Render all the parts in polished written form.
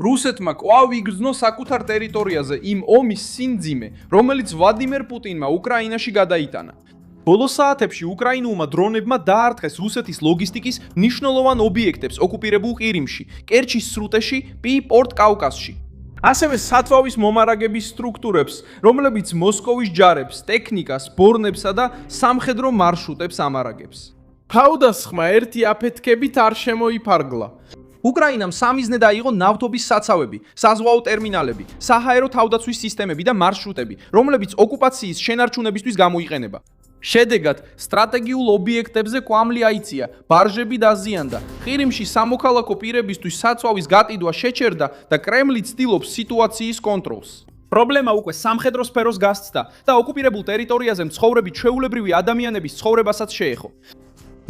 რუსეთმა კვლავ იგრძნო საკუთარ ტერიტორიაზე იმ ომის სიმძიმე, რომელიც ვლადიმერ პუტინმა უკრაინაში გადაიტანა. ბოლო საათებში უკრაინულმა დრონებმა დაარტყეს რუსეთის ლოგისტიკის მნიშვნელოვან ობიექტებს ოკუპირებულ ყირიმში, კერჩის სრუტეში, პორტ-კავკასში. ასევე სათვავის მომარაგების სტრუქტურებს, რომლებიც მოსკოვის ჯარებს, ტექნიკას, ბორნებსა და სამხედრო მარშრუტებს ამარაგებს. თავდასხმა ერთი აფეთქებით არ შემოიფარგლა. უკრაინამ სამიზნე დაიღო ნავთობის საცავები, საზღვაო ტერმინალები, საჰაერო თავდაცვის სისტემები და მარშრუტები, რომლებიც ოკუპაციის შენარჩუნებისთვის გამოიყენება. შედეგად, სტრატეგიულ ობიექტებზე კვამლი აიწია, ბარჟები დაზიანდა, ყირიმში სამოქალაქო პირებისთვის საცვალის გატიდვა შეჩერდა და კრემლი ცდილობს სიტუაციის კონტროლს. პრობლემა უკვე სამხედრო სფეროს გასცდა და ოკუპირებულ ტერიტორიაზე მცხოვრები ჩვეულებრივი ადამიანების ცხოვრებასაც შეეხო.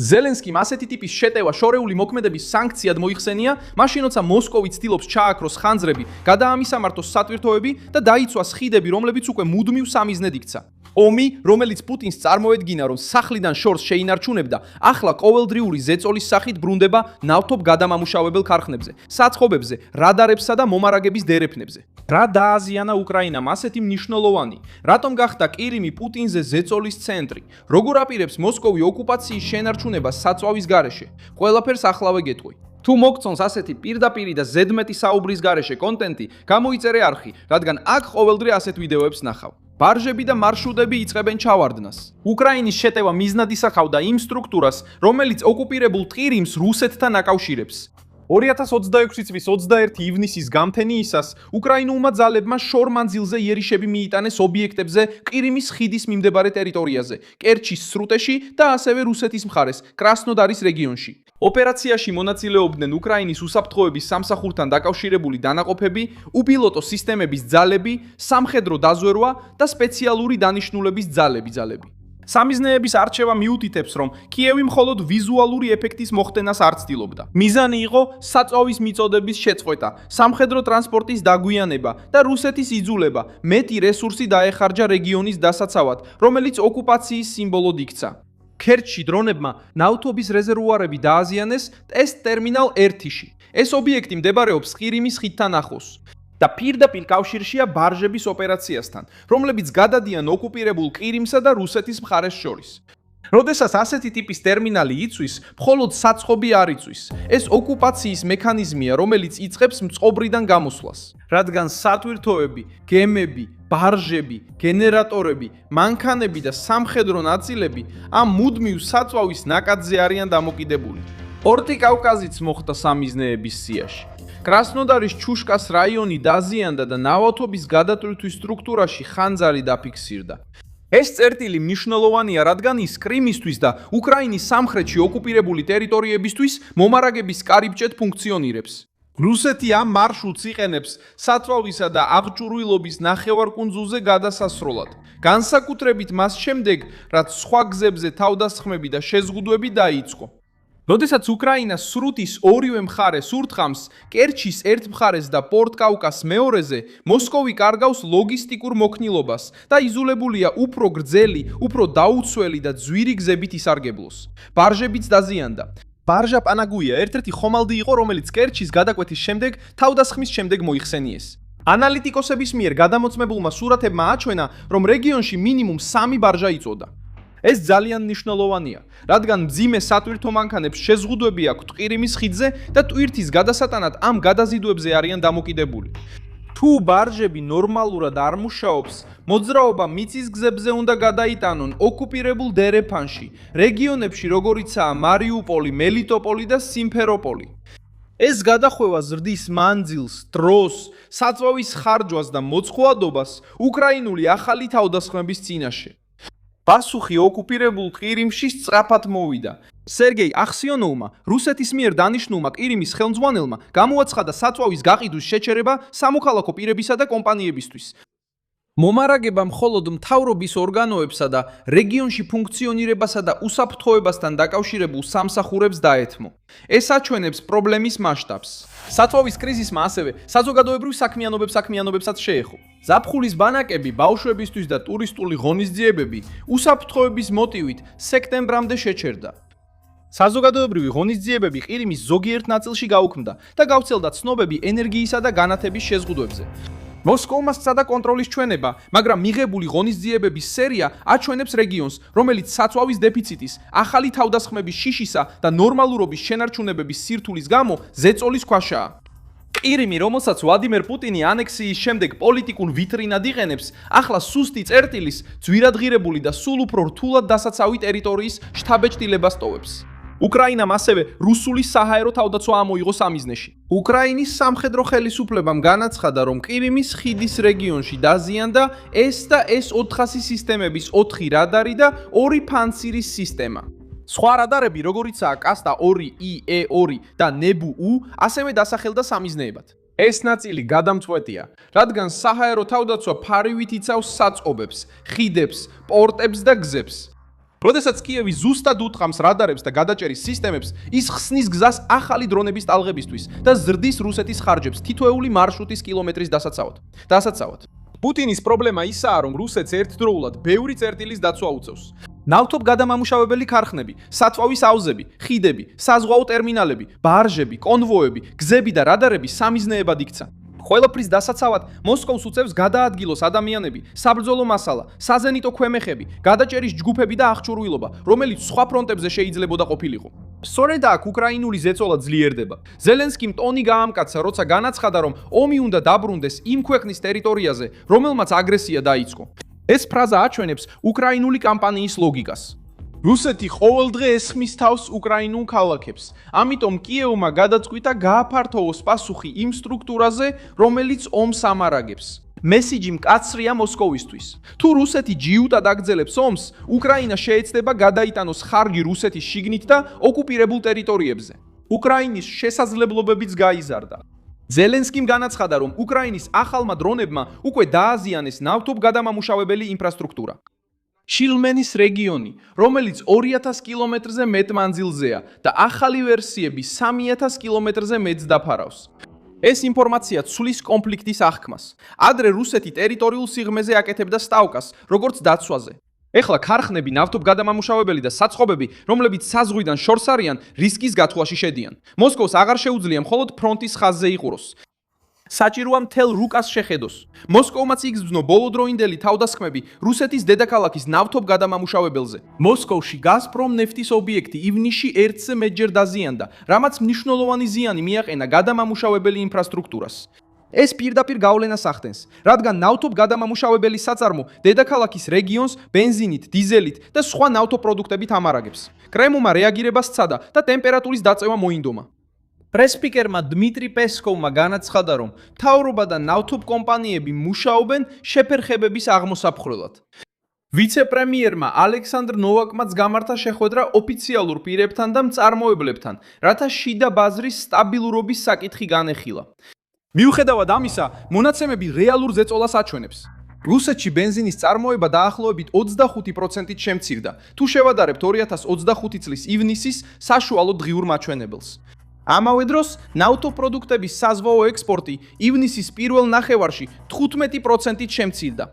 ზელენსკიმ ასეთი ტიპის შეტევა შორეული მოქმედების სანქციად მოიხსენია, მაშინ როცა მოსკოვი ცდილობს ჩააქროს ხანძრები, გადაამისამართოს სატვირთოები და დაიცვას ხიდები, რომლებიც უკვე მუდმივ სამიზნედ იქცა. ომი, რომელიც პუტინს წარმოედგინა, რომ სახლიდან შორს შეინარჩუნებდა, ახლა ყოველდღიური ზეწოლის სახით ბრუნდება ნავთობ გადამამუშავებელ ქარხნებზე, საცხობებზე, რადარებსა და მომარაგების დერეფნებზე. რა დააზიანა უკრაინამ ასეთი მნიშვნელოვანი? რატომ გახდა ყირიმი პუტინზე ზეწოლის ცენტრი? როგორ აპირებს მოსკოვი ოკუპაციის შენარჩუნებას საწვავის გარეშე? ყველაფერს ახლავე გეტყვი. თუ მოგწონს ასეთი პირდაპირი და ზედმეტი საუბრის გარეშე კონტენტი, გამოიწერე არხი, რადგან აქ ყოველდღე ასეთ ვიდეოებს ნახავ. ბარჟები და მარშრუტები იწყებენ ჩავარდნას. უკრაინის შეტევა მიზნად ისახავდა იმ სტრუქტურას, რომელიც ოკუპირებულ ყირიმს რუსეთთან აკავშირებს. 2026 წლის 21 ივნისის გამთენიისას უკრაინულმა ძალებმა შორ მანძილზე იერიშები მიიტანეს ობიექტებზე ყირიმის ხიდის მიმდებარე ტერიტორიაზე, კერჩის სრუტეში და ასევე რუსეთის მხარეს, კრასნოდარის რეგიონში. ოპერაციაში მონაწილეობდნენ უკრაინის უსაფრთხოების სამსახურთან დაკავშირებული დანაყოფები, უპილოტო სისტემების ძალები, სამხედრო დაზვერვა და სპეციალური დანიშნულების ძალები. სამიზნეების არჩევა მიუთითებს, რომ კიევი მხოლოდ ვიზუალური ეფექტის მოხდენას არ ცდილობდა. მიზანი იყო საწვავის მიწოდების შეწყვეტა, სამხედრო ტრანსპორტის დაგვიანება და რუსეთის იძულება მეტი რესურსი დაეხარჯა რეგიონის დასაცავად, რომელიც ოკუპაციის სიმბოლოდ იქცა. ქერჩში დრონებმა ნავთობის რეზერვუარები დააზიანეს ტესტ ტერმინალ 1-ში. ეს ობიექტი მდებარეობს ყირიმის ხიდთან ახლოს და პირდაპირ კავშირშია ბარჟების ოპერაციასთან, რომლებიც გადადიან ოკუპირებულ ყირიმსა და რუსეთის მხარეს შორის. როდესაც ასეთი ტიპის ტერმინალი იწვის, მხოლოდ საცხობი არ იწვის. ეს ოკუპაციის მექანიზმია, რომელიც იწყებს მწყობრიდან გამოსვლას. რადგან სატვირთოები, გემები, ბარჟები, გენერატორები, მანქანები და სამხედრო ნაწილები ამ მუდმივ საწვავის ნაკადზე არიან დამოკიდებული. პორტი-კავკაზიც მოხვდა სამიზნეების სიაში. კრასნოდარის ჩუშკას რაიონი დაზიანდა და ნავთობის გადატვირთვის სტრუქტურაში ხანძარი დაფიქსირდა. ეს წერტილი მნიშვნელოვანია, რადგან ის კრიმისთვის და უკრაინის სამხრეთში ოკუპირებული ტერიტორიებისთვის მომარაგების კარიბჭედ ფუნქციონირებს. რუსეთი ამ მარშრუტს იყენებს საწვავისა და აღჭურვილობის ნახევარკუნძულზე გადასასროლად, განსაკუთრებით მას შემდეგ, რაც სხვა გზებზე თავდასხმები და შეზღუდვები დაიწყო. როდესაც უკრაინა სრუტის ორივე მხარეს ურთხამს, კერჩის ერთ მხარეს და პორტ-კავკას მეორეზე, მოსკოვი კარგავს ლოგისტიკურ მოქნილობას და იზოლებულია უფრო გრძელი, უფრო დაუცველი და ძვირი გზებით ისარგებლოს. ბარჟებიც დაზიანდა. ბარჟა პანაგუია ერთ-ერთი ხომალდი იყო, რომელიც კერჩის გადაკვეთის შემდეგ თავდასხმის შემდეგ მოიხსენიეს. ანალიტიკოსების მიერ გადამოწმებულმა სურათებმა აჩვენა, რომ რეგიონში მინიმუმ 3 ბარჟა იწოდა. ეს ძალიან მნიშვნელოვანია, რადგან მძიმე სატვირთო მანქანებს შეზღუდვები აქვთ ყირიმის ხიდზე და ტვირთის გადასატანად ამ გადაზიდვებზე არიან დამოკიდებული. თუ ბარჟები ნორმალურად არ მუშაობს, მოძრაობა მიწის გზებზე უნდა გადაიტანონ ოკუპირებულ დერეფანში, რეგიონებში როგორიცაა მარიუპოლი, მელიტოპოლი და სიმფეროპოლი. ეს გადახვევა ზრდის მანძილს, დროს, საწვავის ხარჯვას და მოწყვლადობას უკრაინული ახალი თავდასხმების წინაშე. პასუხი ოკუპირებულ ყირიმში სწრაფად მოვიდა. სერგეი ახსიონოვმა, რუსეთის მიერ დანიშნულმა ყირიმის ხელმძღვანელმა, გამოაცხადა საწვავის გაყიდვის შეჩერება სამოქალაქო პირებისა და კომპანიებისთვის. მომარაგება მხოლოდ მთავრობის ორგანოებსა და რეგიონში ფუნქციონირებასა და უსაფრთხოებასთან დაკავშირებულ სამსახურებს დაეთმო. ეს აჩვენებს პრობლემის მასშტაბს. საწვავის კრიზისმა ასევე საზოგადოებრივ საქმიანობებსაც შეეხო. ზაფხულის ბანაკები, ბავშვებისთვის და ტურისტული ღონისძიებები უსაფრთხოების მოტივით სექტემბრამდე შეჩერდა. საზოგადოებრივი ღონისძიებები ყირიმის ზოგიერთ ნაწილში გაუქმდა და გავრცელდა ცნობები ენერგიისა და განათების შეზღუდვებზე. მოსკოვმა სცადა კონტროლის ჩვენება, მაგრამ მიღებული ღონისძიებების სერია აჩვენებს რეგიონს, რომელიც საწვავის დეფიციტის, ახალი თავდასხმების შიშისა და ნორმალურობის შენარჩუნებების სირთულის გამო ზეწოლის ქვაშაა. ყირიმი, რომელსაც ვლადიმერ პუტინი ანექსიის შემდეგ პოლიტიკურ ვიტრინად იყენებს, ახლა სუსტი წერტილის, ძვირადღირებული და სულ უფრო რთულად დასაცავი ტერიტორიის შთაბეჭდილებას ტოვებს. უკრაინამ ასევე რუსული საჰაერო თავდაცვა ამოიღო სამიზნეში. უკრაინის სამხედრო ხელისუფლებამ განაცხადა, რომ ყირიმის ხიდის რეგიონში დაზიანდა S-400 სისტემების 4 რადარი და 2 ფანცირის სისტემა. სხვა რადარები, როგორიცაა კასტა-2, IE-2 და ნებუ-U, ასევე დასახელდა სამიზნეებად. ეს ნაწილი გადამწყვეტია, რადგან საჰაერო თავდაცვა ფარივით იცავს საწყობებს, ხიდებს, პორტებს და გზებს. როდესაც კიევი ზუსტად უთხრამს რადარებს და გადაჭერის სისტემებს, ის ხსნის გზას ახალი დრონების ტალღებისთვის და ზრდის რუსეთის ხარჯებს თითოეული მარშრუტის კილომეტრის დასაცავად. პუტინის პრობლემა ისაა, რომ რუსეთს ერთდროულად ბევრი წერტილის დაცვა უწევს. ნავთობგადამამუშავებელი ქარხნები, საწვავის აუზები, ხიდები, საზღვაო ტერმინალები, ბარჟები, კონვოები, გზები და რადარები სამიზნეებად იქცა. ყველაფრის დასაცავად მოსკოვს უწევს გადაადგილოს ადამიანები, საბრძოლო მასალა, საზენიტო ქვემეხები, გადაჭერის ჯგუფები და აღჭურვილობა, რომელიც სხვა ფრონტებზე შეიძლებოდა ყოფილიყო. სწორედ აქ უკრაინული ზეწოლა ძლიერდება. ზელენსკიმ ტონი გაამკაცა, როცა განაცხადა, რომ ომი უნდა დაბრუნდეს იმ ქვეყნის ტერიტორიაზე, რომელმაც აგრესია დაიწყო. ეს ფრაზა აჩვენებს უკრაინული კამპანიის ლოგიკას. რუსეთი ყოველდღე ესხმის თავს უკრაინულ ქალაქებს. ამიტომ კიევმა გადაწყვიტა გააფართოვოს პასუხი იმ სტრუქტურაზე, რომელიც ომს ამარაგებს. მესიჯი მკაცრია მოსკოვისთვის. თუ რუსეთი ჯიუტად აგრძელებს ომს, უკრაინა შეეცდება გადაიტანოს ხარგი რუსეთის შიგნით და ოკუპირებულ ტერიტორიებზე. უკრაინის შესაძლებლობებიც გაიზარდა. ზელენსკიმ განაცხადა, რომ უკრაინის ახალმა დრონებმა უკვე დააზიანეს ნავთობგადამამუშავებელი ინფრასტრუქტურა. შილმენის რეგიონი, რომელიც 2000 კილომეტრზე მეტ მანძილზეა და ახალი ვერსიები 3000 კილომეტრზე მეტს დაფარავს. ეს ინფორმაცია ცვლის კონფლიქტის აღქმას. ადრე რუსეთი ტერიტორიულ სიღრმეზე აკეთებდა სტავკას, როგორც დაცვაზე. ეხლა ქარხნები, ნავთობგადამამუშავებელი და საწყობები, რომლებიც საზღვიდან შორს არიან, რისკის გათვლაში შედიან. მოსკოვს აღარ შეუძლია მხოლოდ ფრონტის ხაზზე იყუროს. საჭიროა მთელ რუკას შეხედოს. მოსკოვმაც იგრძნო ბოლოდროინდელი თავდასხმები რუსეთის დედაქალაქის ნავთობგადამამუშავებელზე. მოსკოვში გაზპრომ ნეფტის ობიექტი ივნისში 1-ზე მეტჯერ დაზიანდა, რამაც მნიშვნელოვანი ზიანი მიაყენა გადამამუშავებელი ინფრასტრუქტურას. ეს პირდაპირ გავლენას ახდენს, რადგან ნავთობგადამამუშავებელი საწარმო დედაქალაქის რეგიონს ბენზინით, დიზელით და სხვა ნავთობპროდუქტებით ამარაგებს. კრემლმა რეაგირება სცადა და ტემპერატურის დაწევა მოინდომა. პრესპიკერმა დმიტრი პესკოვმა განაცხადა, რომ მთავრობა და ნავთობკომპანიები მუშაობენ შეფერხებების აღმოსაფხვრელად. ვიცე-პრემიერმა ალექსანდრ ნოვაკმაც გამართა შეხვედრა ოფიციალურ პირებთან და მწარმოებლებთან, რათა შიდა ბაზრის სტაბილურობის საკითხი განეხილა. მიუხედავად ამისა, მონაცემები რეალურ ზეწოლას აჩვენებს. რუსეთში ბენზინის წარმოება დაახლოებით 25%-ით შემცირდა, თუ შევადარებთ 2025 წლის ივნისის საშუალო დღიურ მაჩვენებელს. ამავე დროს, ნავთობპროდუქტების საზღვაო ექსპორტი ივნისის პირველ ნახევარში 15%-ით შემცირდა.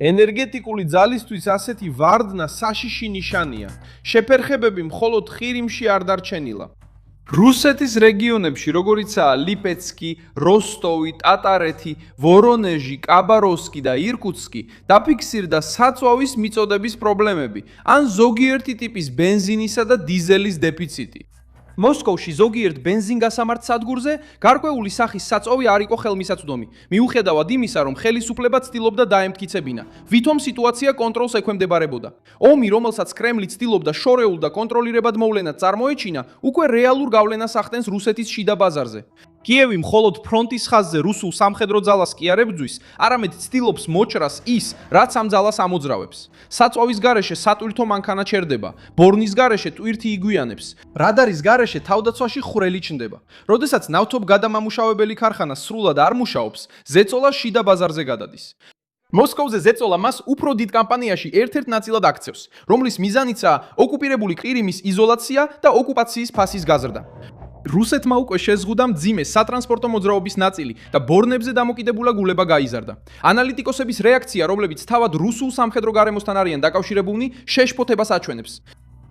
ენერგეტიკული ძალისთვის ასეთი ვარდნა საშიში ნიშანია. შეფერხებები მხოლოდ ყირიმში არ დარჩენილა. რუსეთის რეგიონებში, როგორიცაა ლიპეცკი, როსტოვი, ტატარეთი, ვორონეჟი, კაბაროვსკი და ირკუტსკი, დაფიქსირდა საწვავის მიწოდების პრობლემები, ან ზოგიერთი ტიპის ბენზინისა და დიზელის დეფიციტი. მოსკოვში ზოგიერთ ბენზინგასამართ სადგურზე გარკვეული სახის საწვავი არ იყო ხელმისაწვდომი, მიუხედავად იმისა, რომ ხელისუფლება ცდილობდა დაემტკიცებინა, ვითომ სიტუაცია კონტროლს ექვემდებარებოდა. ომი, რომელსაც კრემლი ცდილობდა შორეულ და კონტროლირებად მოვლენად წარმოეჩინა, უკვე რეალურ გავლენას ახდენს რუსეთის შიდა ბაზარზე. კიევი მხოლოდ ფრონტის ხაზზე რუსულ სამხედრო ძალას კი არ ებრძვის, არამედ ცდილობს მოჭრას ის, რაც ამ ძალას ამოძრავებს. საწვავის გარეშე სატვირთო მანქანა ჩერდება, ბორნის გარეშე ტვირთი იგვიანებს, რადარის გარეშე თავდაცვაში ხვრელი ჩნდება. როდესაც ნავთობგადამამუშავებელი ქარხანა სრულად არ მუშაობს, ზეწოლა შიდა ბაზარზე გადადის. მოსკოვზე ზეწოლა მას უფრო დიდ კამპანიაში ერთ-ერთ ნაწილად აქცევს, რომლის მიზანიცაა ოკუპირებული ყირიმის იზოლაცია და ოკუპაციის ფასის გაზრდა. რუსეთმა უკვე შეზღუდა მძიმე სატრანსპორტო მოძრაობის ნაწილი და ბორნებზე დამოკიდებულა გულება გაიზარდა. ანალიტიკოსების რეაქცია, რომლებიც თავად რუსულ სამხედრო გარემოსთან არიან დაკავშირებულნი, შეშფოთებას აჩვენებს.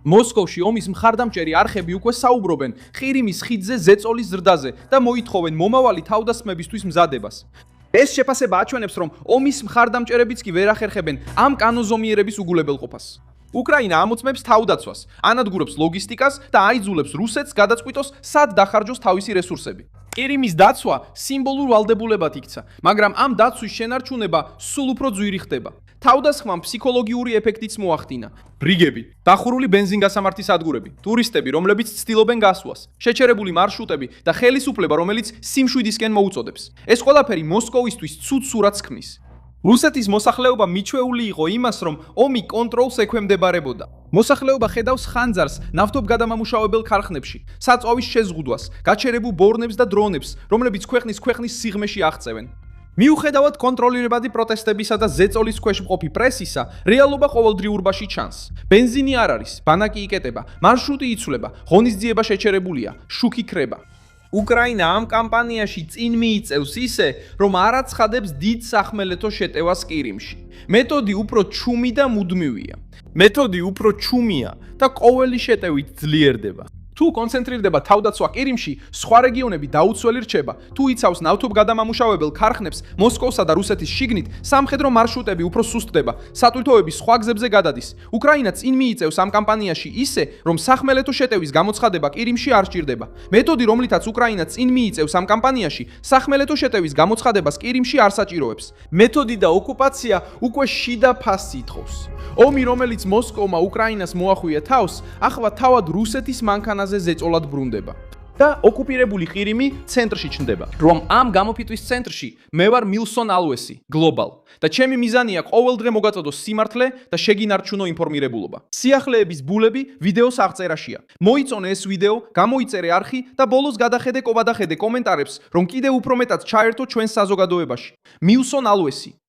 მოსკოვში ომის მხარდამჭერი არხები უკვე საუბრობენ ყირიმის ხიდზე ზეწოლის ზრდაზე და მოითხოვენ მომავალი თავდასხმებისთვის მზადებას. ეს შეფასება აჩვენებს, რომ ომის მხარდამჭერებიც კი ვერ ახერხებენ ამ კანონზომიერების უგულებელყოფას. უკრაინა ამოწმებს თავდაცვას, ანადგურებს ლოგისტიკას და აიძულებს რუსეთს გადაწყვიტოს, სად დახარჯოს თავისი რესურსები. ყირიმის დაცვა სიმბოლურ ვალდებულებად იქცა, მაგრამ ამ დაცვის შენარჩუნება სულ უფრო ძვირი ხდება. თავდასხმამ ფსიქოლოგიური ეფექტიც მოახდინა. ბრიგები, დახურული ბენზინგასამართის სადგურები, ტურისტები, რომლებიც ცდილობენ გასვლას, შეჩერებული მარშრუტები და ხელისუფლება, რომელიც სიმშვიდისკენ მოუწოდებს. ეს ყველაფერი მოსკოვისთვის ცუდ სურათს ქმნის. რუსეთის მოსახლეობა მიჩვეული იყო იმას, რომ ომი კონტროლს ექვემდებარებოდა. მოსახლეობა ხედავს ხანძარს ნავთობგადამამუშავებელ ქარხნებში, საწვავის შეზღუდვას, გაჩერებულ ბორნებს და დრონებს, რომლებიც ქვეყნის სიღრმეში აღწევენ. მიუხედავად კონტროლირებადი პროტესტებისა და ზეწოლის ქვეშ მყოფი პრესისა, რეალობა ყოველდღიურობაში ჩანს. ბენზინი არ არის, ბანაკი იკეტება, მარშრუტი იცვლება, ღონისძიება შეჩერებულია, შუქი ქრება. უკრაინა ამ კამპანიაში წინ მიიწევს ისე, რომ არ აცხადებს დიდ სახმელეთო შეტევას ყირიმში. მეთოდი უფრო ჩუმი და მუდმივია. მეთოდი უფრო ჩუმია და ყოველი შეტევით ძლიერდება. თუ კონცენტრირდება თავდაცვა ყირიმში, სხვა რეგიონები დაუცველი რჩება. თუ იცავს ნავთობგადამამუშავებელ ქარხნებს, მოსკოვსა და რუსეთის შიგნით, სამხედრო მარშრუტები უფრო სუსტდება, სატვირთოები სხვა გზებზე გადადის. უკრაინა წინ მიიწევს ამ კამპანიაში ისე, რომ სახმელეთო შეტევის გამოცხადება ყირიმში არ სჭირდება. მეთოდი, რომლითაც უკრაინა წინ მიიწევს ამ კამპანიაში, სახმელეთო შეტევის გამოცხადებას ყირიმში არ საჭიროებს. მეთოდი და ოკუპაცია უკვე შიდა ფასს ითხოვს. ომი, რომელიც მოსკოვმა უკრაინას მოახვია თავს, ახლა თავად რუსეთის მანქანაზე ზეწოლად ბრუნდება. და ოკუპირებული ყირიმი ცენტრში ჩნდება. რომ ამ გამოფიტვის ცენტრში მე ვარ მილსონ ალვესი, გლობალ. და ჩემი მიზანია ყოველდღე მოგაწოდოს სიმართლე და შეგინარჩუნო ინფორმირებულობა. სიახლეების ბულები ვიდეოს აღწერაშია. მოიწონე ეს ვიდეო, გამოიწერე არხი და ბოლოს გადახედე კომენტარებს, რომ კიდევ უფრო მეტად ჩაერთო ჩვენს საზოგადოებაში. მილსონ ალვესი,